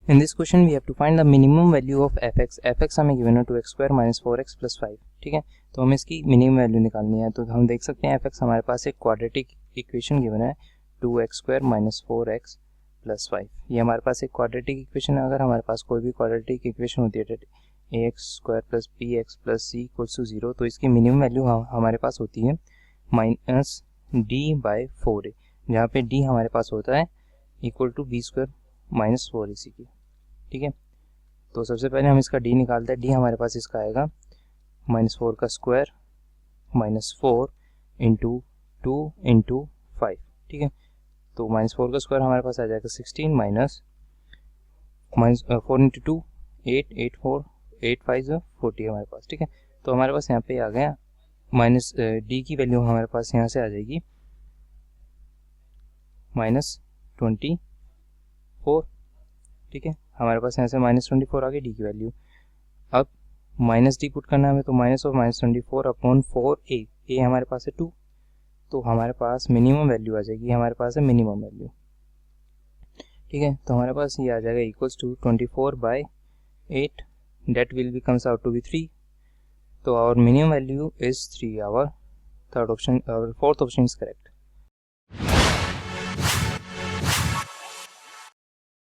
In this question we have to find the minimum value of fx. fx हमें given है 2x square minus 4x plus 5, ठीक है। तो हमें इसकी मिनिमम वैल्यू निकालनी है। तो हम देख सकते हैं fx हमारे पास एक क्वाड्रेटिक इक्वेशन गिवन है 2x square minus 4x plus 5। ये हमारे पास एक क्वाड्रेटिक इक्वेशन है। अगर हमारे पास कोई भी क्वाड्रेटिक इक्वेशन होती है ax square plus bx plus c equals to 0, तो इसकी मिनिमम वैल्यू हमारे पास होती है माइनस d/4a, जहाँ पे d हमारे पास होता है equal to B square minus 4ac की, ठीक है। तो सबसे पहले हम इसका d निकालते हैं। d हमारे पास इसका आएगा -4 का स्क्वायर माइनस 4 इंटू 2 इंटू 5, ठीक है। तो -4 का स्क्वायर हमारे पास आ जाएगा 16 माइनस 4 इंटू 2 8 8 4 8 5 40 हमारे पास, ठीक है। तो हमारे पास यहाँ पे आ गया माइनस d की वैल्यू हमारे पास यहाँ से आ जाएगी -24, ठीक है। हमारे पास यहाँ से -24 आ गई डी की वैल्यू। अब माइनस डी पुट करना है हमें, तो माइनस ऑफ -24 अपॉन 4a, ए हमारे पास है 2, तो हमारे पास मिनिमम वैल्यू आ जाएगी, हमारे पास है मिनिमम वैल्यू, ठीक है। तो हमारे पास ये आ जाएगा equals to 24/8, that will be comes out to be 3। तो our minimum value is 3। Our third option, our fourth option is correct.